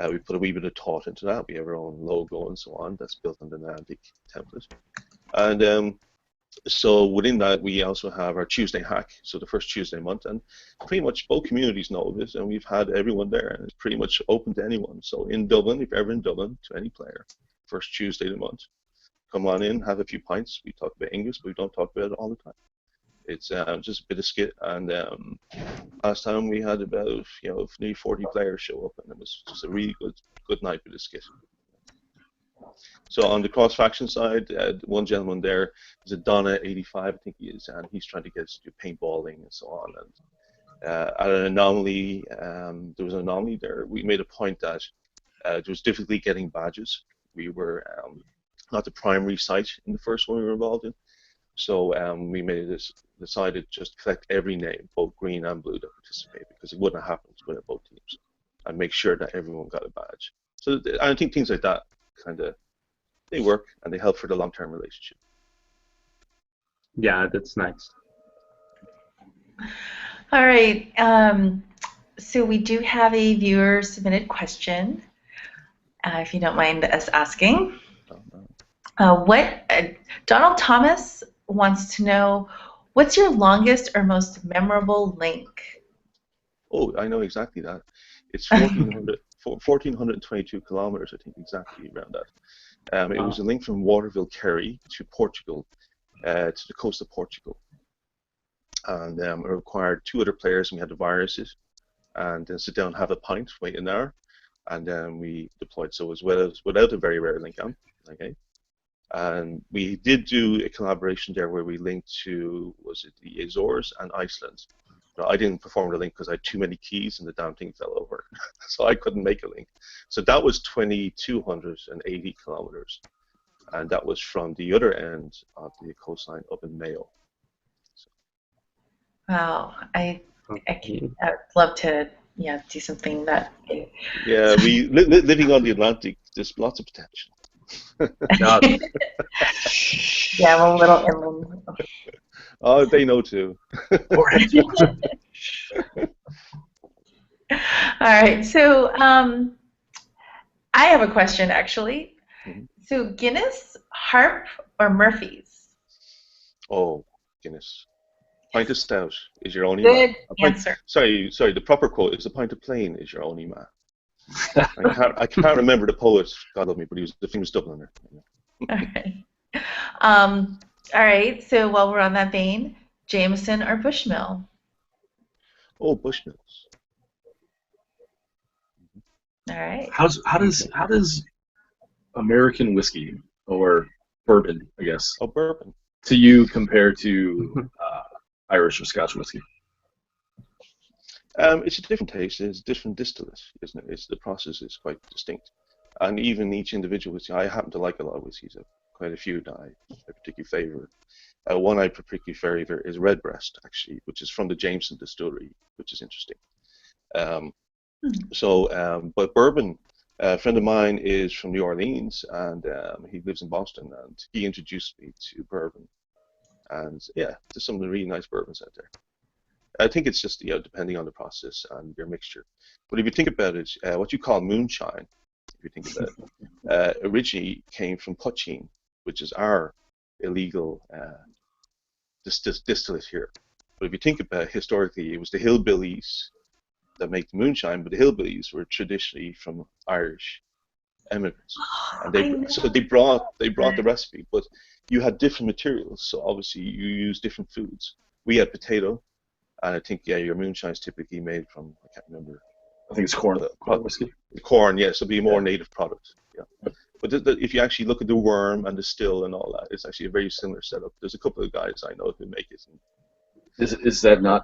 We put a wee bit of thought into that. We have our own logo and so on that's built on the Niantic template. And so within that, we also have our Tuesday hack, so the first Tuesday month, and pretty much both communities know this, and we've had everyone there, and it's pretty much open to anyone. So in Dublin, if you're ever in Dublin, to any player, first Tuesday of the month, come on in, have a few pints. We talk about English, but we don't talk about it all the time. It's just a bit of skit, and last time we had about nearly 40 players show up, and it was just a really good night with a skit. So on the cross-faction side, one gentleman there is a Donna85, I think he is, and he's trying to get us to do paintballing and so on. And at an anomaly, there was an anomaly there. We made a point that there was difficulty getting badges. We were not the primary site in the first one we were involved in. So we decided just to collect every name, both green and blue, that participated, because it wouldn't have happened with both teams, and make sure that everyone got a badge. So I think things like that they work, and they help for the long-term relationship. Yeah, that's nice. All right. So we do have a viewer-submitted question, if you don't mind us asking. Donald Thomas wants to know, what's your longest or most memorable link? Oh, I know exactly that. It's 1,422 kilometers, I think, exactly around that. It was a link from Waterville, Kerry to Portugal, to the coast of Portugal. And it required 2 other players, and we had the viruses, and then sit down, have a pint, wait an hour, and then we deployed. So it was without a very rare link on, okay? And we did do a collaboration there where we linked to, was it the Azores and Iceland? No, I didn't perform the link because I had too many keys and the damn thing fell over. So I couldn't make a link. So that was 2,280 kilometers. And that was from the other end of the coastline up in Mayo. So. Wow. I'd love to do something that... Yeah, living on the Atlantic, there's lots of potential. Yeah, I'm a little inland. Oh, they know too. All right, so I have a question actually. Mm-hmm. So Guinness, Harp, or Murphy's? Oh, Guinness. Pint of stout is your only good man. answer. Sorry, the proper quote is a pint of plain is your only man. I can't remember the poet, God love me, but he was the famous Dubliner. All right. All right. So while we're on that vein, Jameson or Bushmill? Oh, Bushmills. All right. How does American whiskey or bourbon, I guess, Oh, bourbon. to you compare to Irish or Scotch whiskey? It's a different taste. It's a different distillate, isn't it? The process is quite distinct, and even each individual whiskey. I happen to like a lot of whiskeys. Quite a few that I particularly favour. One I particularly favour is Redbreast, actually, which is from the Jameson distillery, which is interesting. But bourbon, a friend of mine is from New Orleans, and he lives in Boston, and he introduced me to bourbon. And yeah, there's some really nice bourbons out there. I think it's just depending on the process and your mixture. But if you think about it, what you call moonshine, if you think about it, originally came from poaching, which is our illegal distillate here. But if you think about it, historically, it was the hillbillies that make the moonshine, but the hillbillies were traditionally from Irish immigrants, and they brought the recipe. But you had different materials, so obviously you use different foods. We had potato, and I think your moonshine is typically made from, I can't remember. I think it's corn whiskey. Corn, yes, it'll be a more native product. Yeah. But if you actually look at the worm and the still and all that, it's actually a very similar setup. There's a couple of guys I know who make it. Is that not?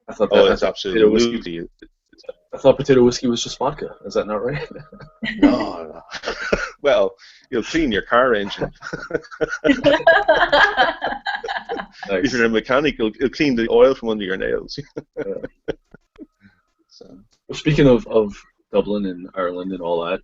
I thought that's absolutely. I thought potato whiskey was just vodka. Is that not right? No. Well, you'll clean your car engine. Nice. If you're a mechanic, it'll clean the oil from under your nails. So. Well, speaking of Dublin and Ireland and all that,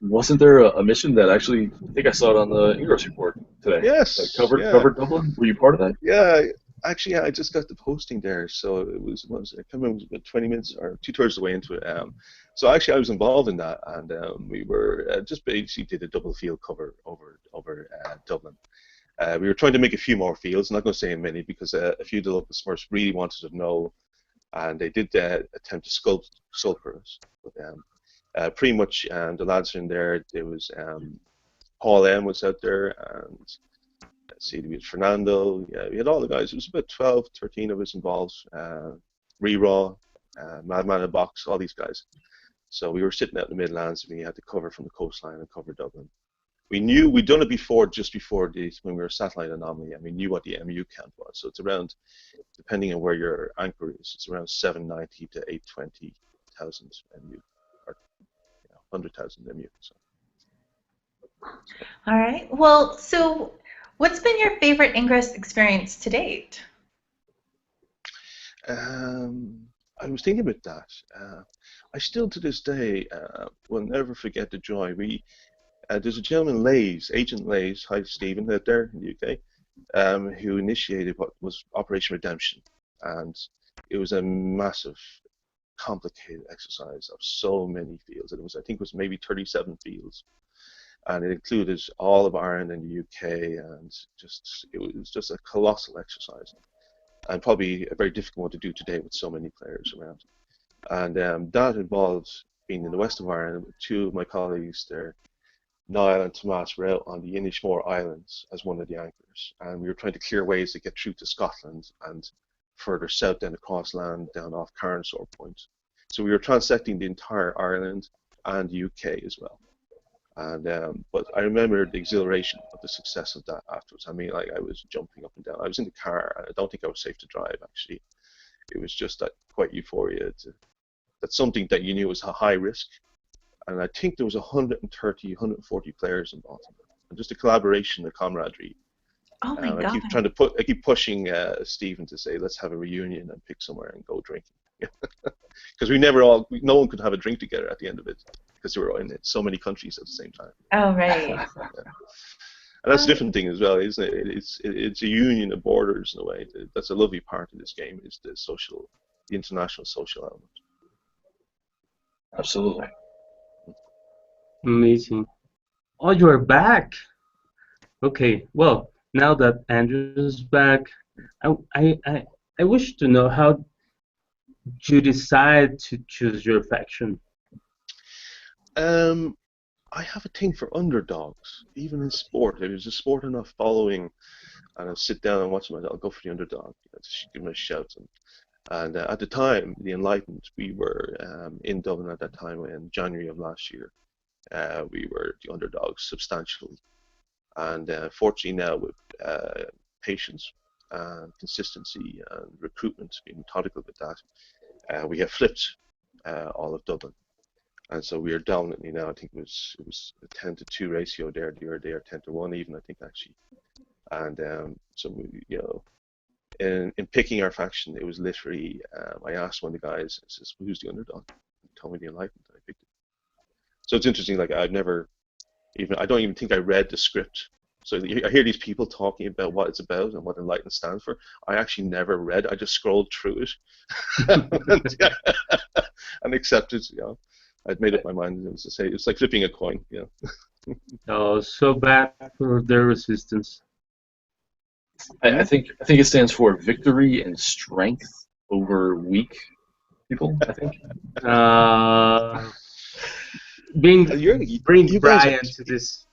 wasn't there a mission that actually, I think I saw it on the Ingress report today? Yes. That covered Dublin? Were you part of that? Yeah. Actually, I just got the posting there, so it was I can't remember, it was about 20 minutes or 2/3 of the way into it. So actually, I was involved in that, and we were just basically did a double field cover over Dublin. We were trying to make a few more fields. I'm not going to say many because a few of the local Smurfs really wanted to know, and they did attempt to sculpt for us. But pretty much the lads in there. There was Paul M was out there, and let's see, we had Fernando. Yeah, we had all the guys. It was about 12, 13 of us involved. Re-Raw, Madman in the Box, all these guys. So we were sitting out in the Midlands, and we had to cover from the coastline and cover Dublin. We knew we'd done it before, just before this, when we were satellite anomaly, and we knew what the MU count was. So it's around, depending on where your anchor is, it's around 790 to 820,000 MU, or 100,000 MU. So. All right. Well, so what's been your favorite Ingress experience to date? I was thinking about that. I still, to this day, will never forget the joy. There's a gentleman, Agent Lays, hi Stephen, out there in the UK, who initiated what was Operation Redemption, and it was a massive, complicated exercise of so many fields. I think it was maybe 37 fields, and it included all of Ireland and the UK, and it was just a colossal exercise, and probably a very difficult one to do today with so many players around. And that involved being in the west of Ireland with two of my colleagues there. Niall and Tomas were out on the Inishmore Islands as one of the anchors, and we were trying to clear ways to get through to Scotland and further south down across land down off Carnsore Point. So we were transecting the entire Ireland and the UK as well. And but I remember the exhilaration of the success of that afterwards. I mean, like, I was jumping up and down. I was in the car, and I don't think I was safe to drive, actually. It was just that quite euphoria. That's something that you knew was a high risk. And I think there was 130, 140 players involved in it. And just a collaboration, a camaraderie. Oh my God. I keep pushing Stephen to say, let's have a reunion and pick somewhere and go drinking. Because no one could have a drink together at the end of it, because we were in so many countries at the same time. Oh, right. Yeah. And that's a different thing as well, isn't it? It's a union of borders in a way. That's a lovely part of this game, is the international social element. Absolutely. Amazing. Oh, you are back. Okay. Well, now that Andrew's back, I wish to know how you decide to choose your faction. I have a thing for underdogs, even in sport. If there's a sport I'm not following, and I'll sit down and watch them, I'll go for the underdog. Just give them a shout. And at the time, the Enlightened, we were in Dublin at that time in January of last year. We were the underdogs substantially. And fortunately now with patience and consistency and recruitment, being methodical with that, we have flipped all of Dublin. And so we are dominantly now. I think it was a 10-2 ratio there. The other day, or 10-1 even, I think, actually. And so you know, in picking our faction, it was literally I asked one of the guys, I says, "Who's the underdog?" He told me the Enlightened. I picked it. So it's interesting. Like I don't even think I read the script. So I hear these people talking about what it's about and what Enlightened stands for. I actually never read. I just scrolled through it and accepted. You know, I'd made up my mind. It was to say it's like flipping a coin. You know. Oh, so bad for their resistance. I think it stands for victory and strength over weak people. I think. Bring Brian to this.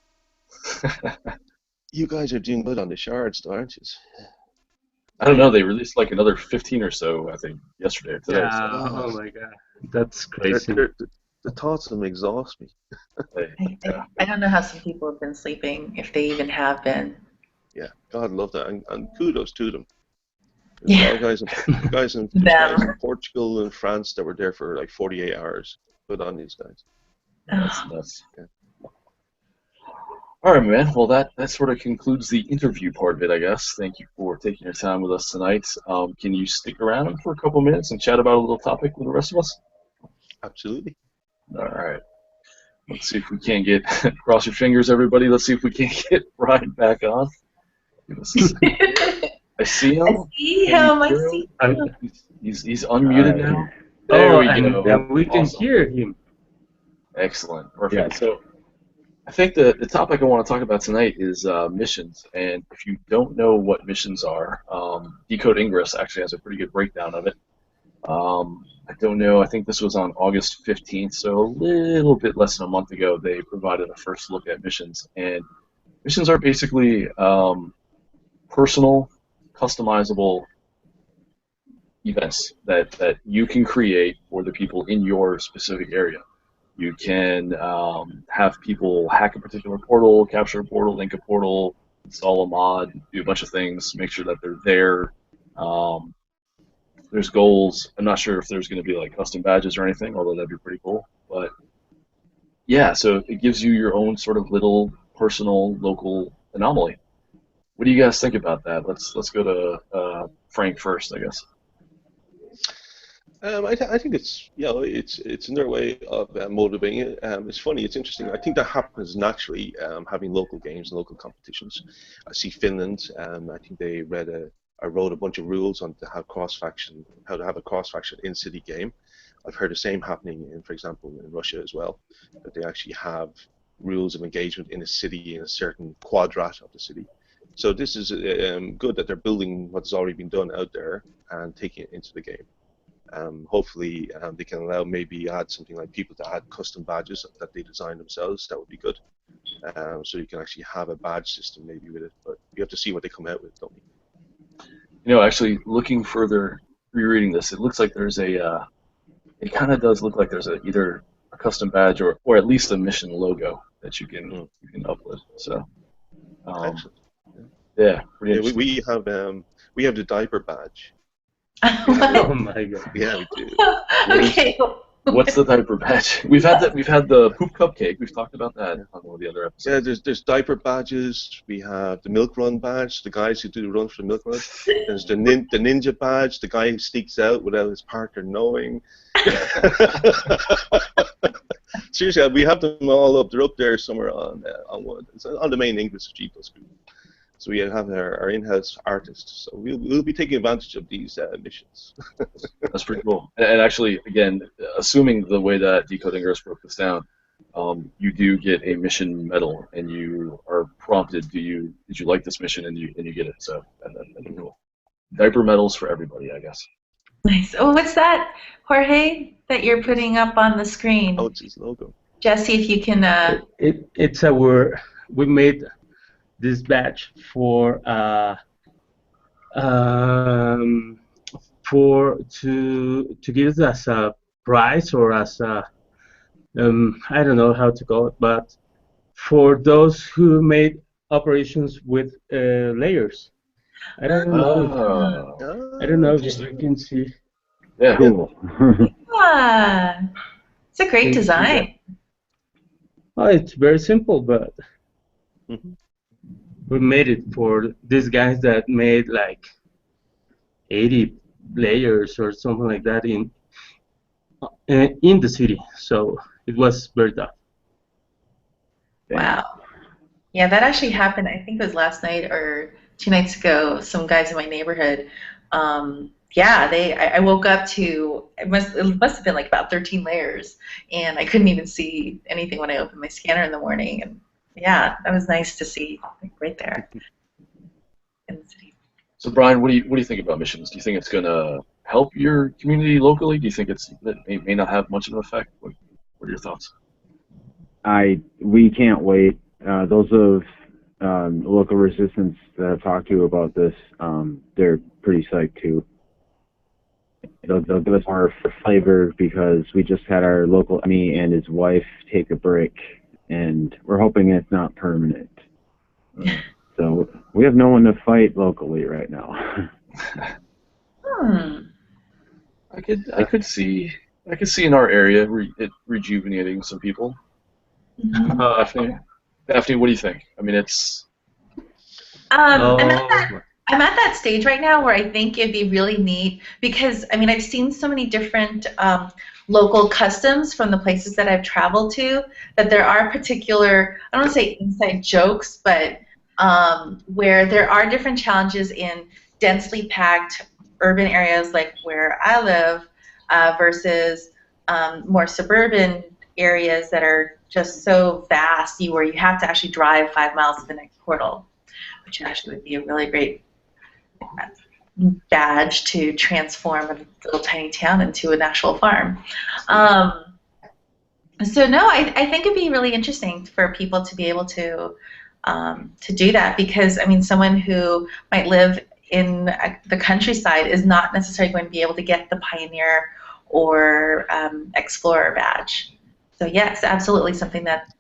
You guys are doing good on the shards, though, aren't you? I don't know. They released like another 15 or so, I think, yesterday or today. Yeah. So. Oh my God, that's crazy. The thoughts of them exhaust me. I don't know how some people have been sleeping, if they even have been. Yeah, God love that, and kudos to them. Yeah. There's guys in Portugal and France that were there for like 48 hours. Good on these guys. That's nuts. Yeah. All right, man. Well, that sort of concludes the interview part of it, I guess. Thank you for taking your time with us tonight. Can you stick around for a couple minutes and chat about a little topic with the rest of us? Absolutely. All right. Let's see if we can't get, cross your fingers, everybody. Let's see if we can't get Brian back on. I see him. He's unmuted now. There we go. And we can hear him. Excellent. Perfect. Yeah. So I think the topic I want to talk about tonight is missions. And if you don't know what missions are, Decode Ingress actually has a pretty good breakdown of it. I don't know. I think this was on August 15th, so a little bit less than a month ago, they provided a first look at missions. And missions are basically personal, customizable events that you can create for the people in your specific area. You can have people hack a particular portal, capture a portal, link a portal, install a mod, do a bunch of things, make sure that they're there. There's goals. I'm not sure if there's going to be like custom badges or anything, although that'd be pretty cool. But yeah, so it gives you your own sort of little personal local anomaly. What do you guys think about that? Let's go to Frank first, I guess. I think it's it's another way of motivating it. It's funny, it's interesting. I think that happens naturally, having local games and local competitions. I see Finland. I think they I wrote a bunch of rules on how to have a cross-faction in-city game. I've heard the same happening for example, in Russia as well, that they actually have rules of engagement in a city, in a certain quadrat of the city. So this is good that they're building what's already been done out there and taking it into the game. Hopefully they can allow maybe add something like people to add custom badges that they design themselves. That would be good. So you can actually have a badge system maybe with it, but you have to see what they come out with, don't you? You know, actually, looking further, rereading this, it looks like there's it kind of does look like there's either a custom badge or at least a mission logo that you can upload. So, yeah, pretty interesting. We have the diaper badge. Oh my God! Yeah, we do. Okay. What's the diaper badge? We've had the poop cupcake. We've talked about that on one of the other episodes. Yeah, there's diaper badges. We have the milk run badge, the guys who do the run for the milk run. There's the ninja badge, the guy who sneaks out without his partner knowing. Seriously, we have them all up. They're up there somewhere on one. It's on the main English G+ group. So we have our in-house artists. So we'll be taking advantage of these missions. That's pretty cool. And actually, again, assuming the way that Decode Ingress broke this down, you do get a mission medal, and you are prompted. Did you like this mission? And you get it. So that'd be cool. Diaper medals for everybody, I guess. Nice. Oh, what's that, Jorge, that you're putting up on the screen? Oh, it's his logo. Jesse, if you can. It's our. We made this badge um, to give it as a prize or as a I don't know how to call it, but for those who made operations with layers. I don't know if Oh, I don't know if you interesting. can see. Yeah. Cool. Ah, it's a great Can you see that? design. Oh, it's very simple, but Mhm. we made it for these guys that made like 80 layers or something like that in the city. So it was very tough. Wow. Yeah, that actually happened. I think it was last night or 2 nights ago. Some guys in my neighborhood. Yeah, I woke up to it must have been like about 13 layers, and I couldn't even see anything when I opened my scanner in the morning. And yeah, that was nice to see like, right there in the city. So Brian, what do you think about missions? Do you think it's going to help your community locally? Do you think it may not have much of an effect? What are your thoughts? We can't wait. Those of local resistance that I've talked to about this, they're pretty psyched too. They'll give us more flavor because we just had our local enemy and his wife take a break, and we're hoping it's not permanent. So we have no one to fight locally right now. Hmm. I could see in our area it rejuvenating some people. Mhm. Daphne, what do you think? I mean, it's I'm at Oh, I'm at that stage right now where I think it'd be really neat because I mean I've seen so many different local customs from the places that I've traveled to that there are particular I don't want to say inside jokes, but where there are different challenges in densely packed urban areas like where I live versus more suburban areas that are just so vast where you have to actually drive 5 miles to the next portal, which actually would be a really great badge to transform a little tiny town into an actual farm. So no, I think it'd be really interesting for people to be able to do that because I mean, someone who might live in the countryside is not necessarily going to be able to get the pioneer or explorer badge. So yes, absolutely something that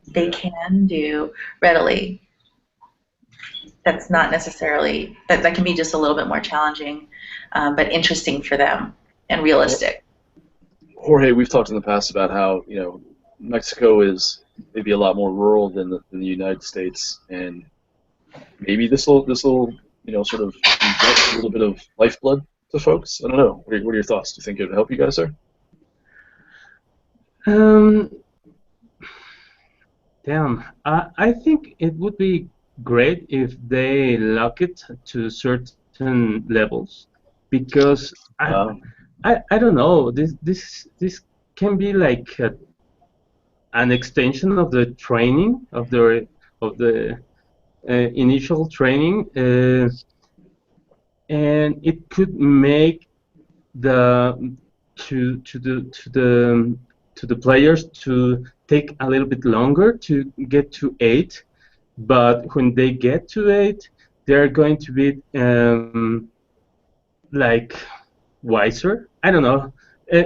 they can do readily. That's not necessarily that can be just a little bit more challenging, but interesting for them and realistic. Jorge, we've talked in the past about how Mexico is maybe a lot more rural than the United States, and maybe this will sort of inject a little bit of lifeblood to folks. I don't know. What are your thoughts? Do you think it would help you guys there? um, damn. I think it would be great if they lock it to certain levels, because Um, I don't know. This can be like an extension of the training of the initial training, and it could make the to the players to take a little bit longer to get to 8, but when they get to 8, they're going to be like wiser. I don't know. Uh,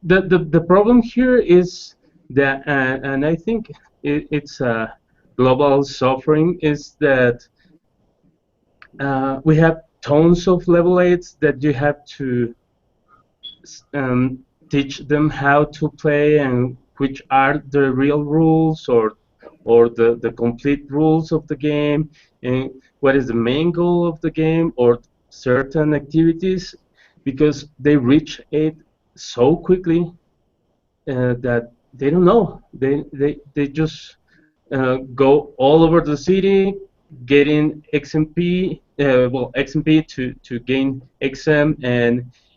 the problem here is that, and I think it's a global suffering, is that we have tons of level 8s that you have to teach them how to play and which are the real rules or the complete rules of the game and what is the main goal of the game or certain activities, because they reach it so quickly that they don't know. They just go all over the city, getting XMP, XMP to gain XM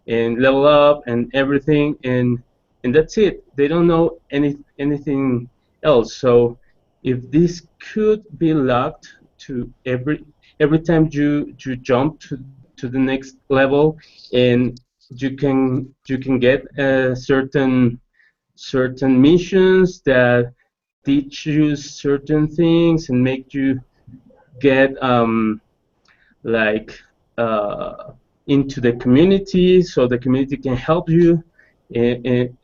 and level up and everything, and that's it. They don't know anything else. So if this could be locked to every time you jump to the next level, and you can get a certain certain missions that teach you certain things and make you get like into the community, so the community can help you, and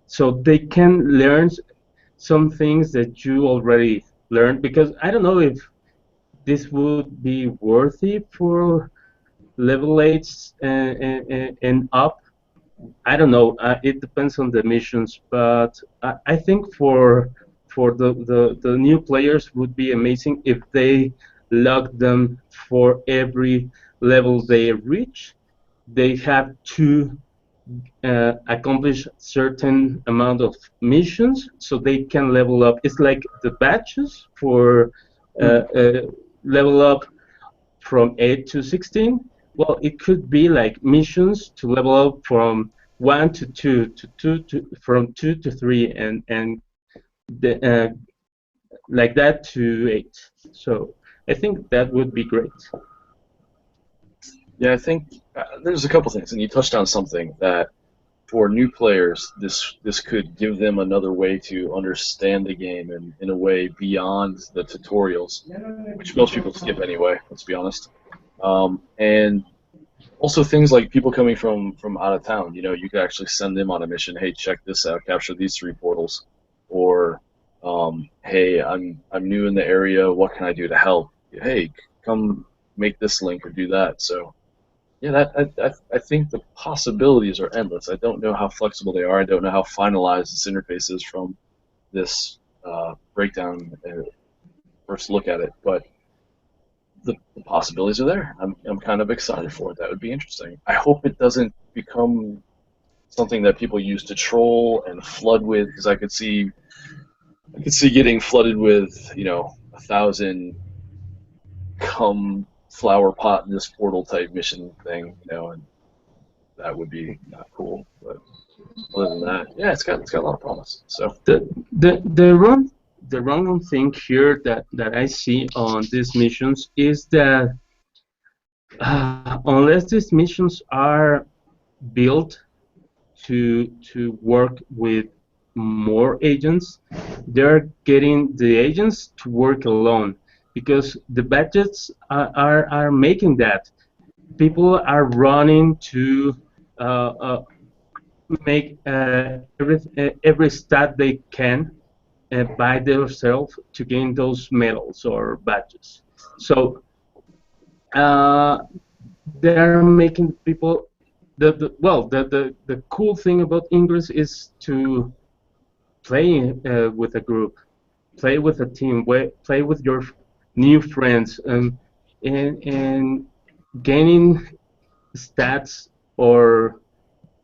so they can learn some things that you already learned. Because I don't know if this would be worthy for level 8s and up. I don't know. It depends on the missions, but I think for the new players would be amazing if they log them for every level they reach. They have to accomplish certain amount of missions so they can level up. It's like the badges for level up from 8 to 16. Well, it could be like missions to level up from 1 to 2 to 2 to from 2 to 3 and the, like that to 8. So I think that would be great. Yeah, I think there's a couple things, and you touched on something that for new players, this could give them another way to understand the game and in a way beyond the tutorials, which most people skip anyway. Let's be honest. And also things like people coming from out of town. You know, you could actually send them on a mission. Hey, check this out. Capture these 3 portals. Or hey, I'm new in the area. What can I do to help? Hey, come make this link or do that. So yeah, I think the possibilities are endless. I don't know how flexible they are. I don't know how finalized this interface is from this breakdown first look at it, but the possibilities are there. I'm kind of excited for it. That would be interesting. I hope it doesn't become something that people use to troll and flood with, because I could see getting flooded with 1,000 come flower pot in this portal type mission thing, and that would be not cool. But other than that, yeah, it's got a lot of promise. So the wrong thing here that I see on these missions is that unless these missions are built to work with more agents, they're getting the agents to work alone, because the budgets are making that. People are running to make every stat they can by themselves to gain those medals or badges. So they're making people the cool thing about Ingress is to play with a group, play with a team, play with your new friends, and gaining stats or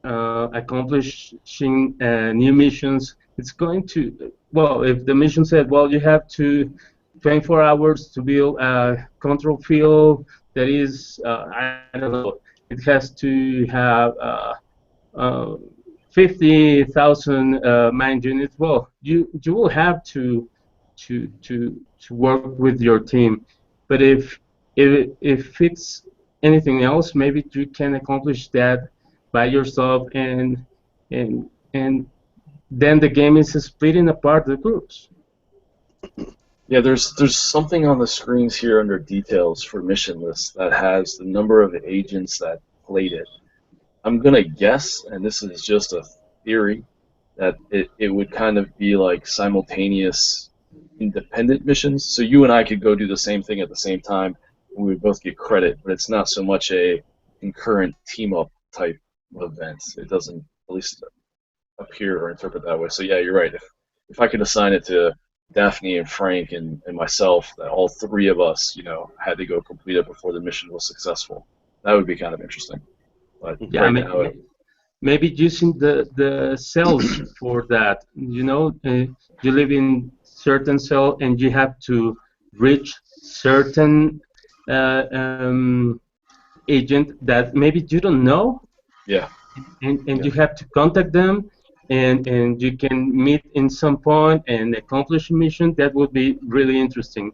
accomplishing new missions. It's going to, well, if the mission said, well, you have to 24 hours to build a control field that is, I don't know, it has to have 50,000 mine units. Well, you will have to work with your team. But if it's anything else, maybe you can accomplish that by yourself, and then the game is splitting apart the groups. yeah, there's something on the screens here under details for mission lists that has the number of agents that played it. I'm gonna guess, and this is just a theory, that it would kind of be like simultaneous independent missions. So you and I could go do the same thing at the same time, and we would both get credit, but it's not so much a concurrent team-up type event. It doesn't, at least, appear or interpret that way. So yeah, you're right. If I could assign it to Daphne and Frank and myself, that all 3 of us, had to go complete it before the mission was successful, that would be kind of interesting. But yeah, right now, maybe using the cells for that. You live in certain cell and you have to reach certain agent that maybe you don't know, yeah, and you have to contact them, and you can meet in some point and accomplish a mission. That would be really interesting.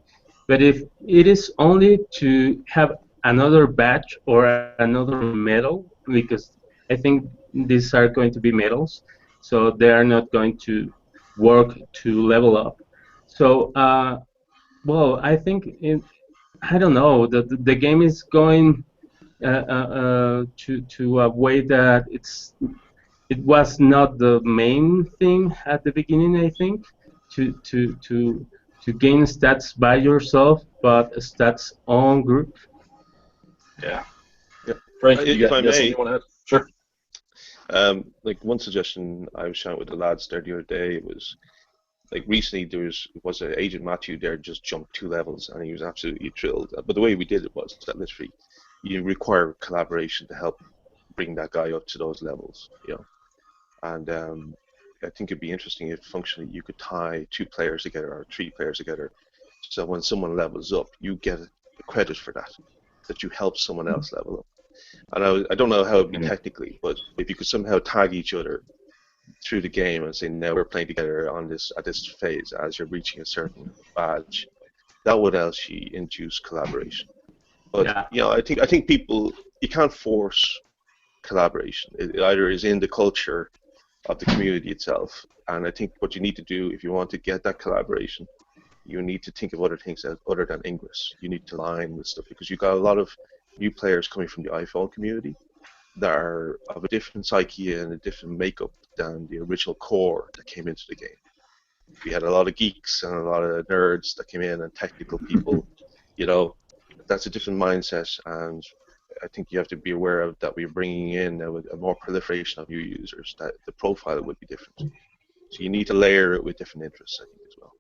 But if it is only to have another badge or another medal, because I think these are going to be medals, so they are not going to work to level up. So, well, I think I don't know, the game is going to a way that it was not the main thing at the beginning. I think to gain stats by yourself, but stats on group. Yeah. Yep. Frank, If you I got something may, you want to add? Sure. like one suggestion I was sharing with the lads there the other day was like recently there was an Agent Matthew there just jumped 2 levels and he was absolutely thrilled. But the way we did it was that literally you require collaboration to help bring that guy up to those levels, you know. And I think it'd be interesting if functionally you could tie 2 players together or 3 players together, so when someone levels up, you get credit for that you help someone else level up. And I don't know how it'd be technically, but if you could somehow tag each other through the game and say, now we're playing together on this at this phase as you're reaching a certain badge, that would actually induce collaboration. But Yeah. you know, I think people, you can't force collaboration. It either is in the culture of the community itself, and I think what you need to do if you want to get that collaboration, you need to think of other things other than Ingress. You need to line with stuff because you've got a lot of new players coming from the iPhone community that are of a different psyche and a different makeup than the original core that came into the game. We had a lot of geeks and a lot of nerds that came in and technical people. You know, that's a different mindset, and I think you have to be aware of that. We're bringing in a more proliferation of new users. That the profile would be different. So you need to layer it with different interests, I think, as well.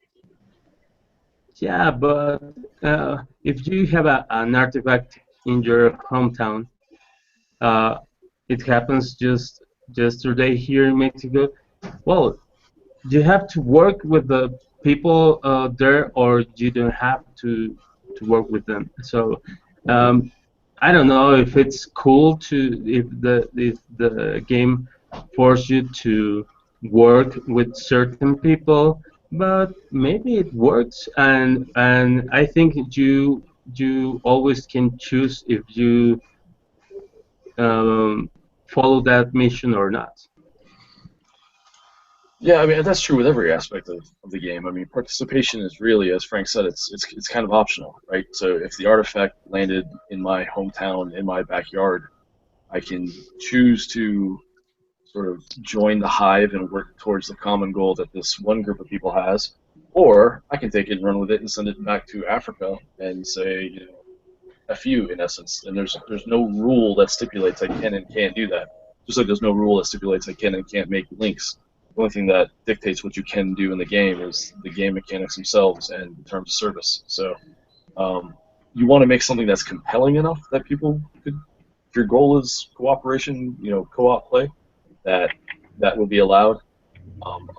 Yeah, but if you have an artifact in your hometown, uh, it happens just yesterday here in Mexico. Well, you have to work with the people there, or you don't have to work with them. So I don't know if it's cool if the game forces you to work with certain people, but maybe it works, and I think you always can choose if you follow that mission or not. Yeah, I mean that's true with every aspect of the game. I mean, participation is really, as Frank said, it's kind of optional, right? So if the artifact landed in my hometown, in my backyard, I can choose to sort of join the hive and work towards the common goal that this one group of people has, or I can take it and run with it and send it back to Africa and say, you know, F you, in essence. And there's no rule that stipulates I can and can't do that. Just like there's no rule that stipulates I can and can't make links. The only thing that dictates what you can do in the game is the game mechanics themselves and the terms of service. So you want to make something that's compelling enough that people could, if your goal is cooperation, you know, co-op play, that will be allowed.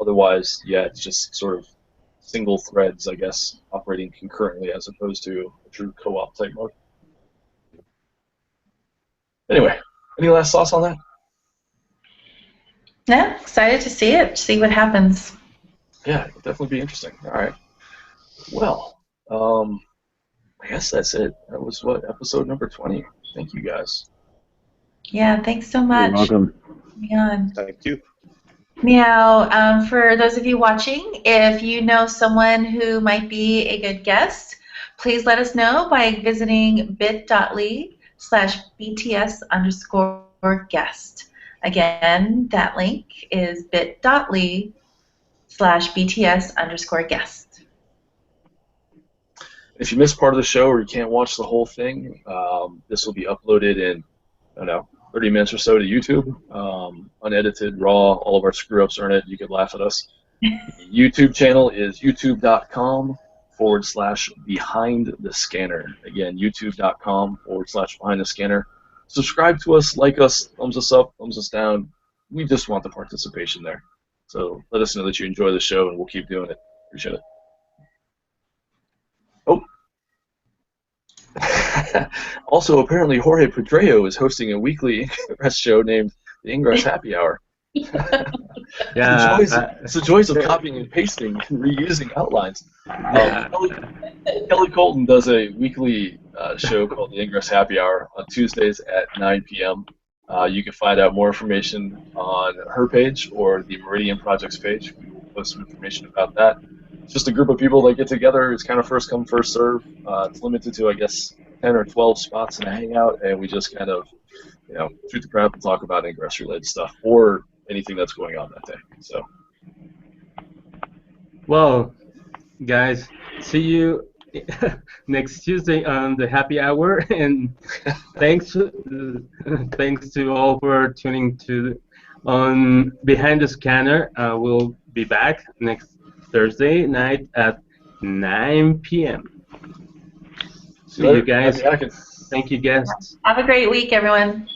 Otherwise, yeah, it's just sort of single threads, I guess, operating concurrently as opposed to a true co-op type mode. Anyway, any last thoughts on that? Yeah, excited to see it, see what happens. Yeah, it'll definitely be interesting. All right. Well, I guess that's it. That was episode number 20. Thank you guys. Yeah, thanks so much. You're welcome. Yeah. Thank you. Now, for those of you watching, if you know someone who might be a good guest, please let us know by visiting bit.ly/BTS_guest. Again, that link is bit.ly/BTS_guest. If you missed part of the show or you can't watch the whole thing, this will be uploaded in, I don't know, 30 minutes or so to YouTube, unedited, raw. All of our screw-ups are in it. You could laugh at us. YouTube channel is youtube.com/BehindTheScanner. Again, youtube.com/BehindTheScanner. Subscribe to us, like us, thumbs us up, thumbs us down. We just want the participation there. So let us know that you enjoy the show, and we'll keep doing it. Appreciate it. Oh. Also, apparently, Jorge Pedreo is hosting a weekly Ingress show named the Ingress Happy Hour. Yeah, it's the joys of copying and pasting and reusing outlines. Kelly Colton does a weekly show called the Ingress Happy Hour on Tuesdays at 9 p.m. You can find out more information on her page or the Meridian Project's page. We will post some information about that. It's just a group of people that get together. It's kind of first come, first serve. It's limited to, I guess, 10 or 12 spots in a hangout, and we just kind of, shoot the crap and talk about Ingress related stuff or anything that's going on that day. So, Well, guys, see you next Tuesday on the happy hour, and thanks to all for tuning to on Behind the Scanner. We'll be back next Thursday night at 9 p.m. See you guys. Happy hacking. Thank you, guests. Have a great week, everyone.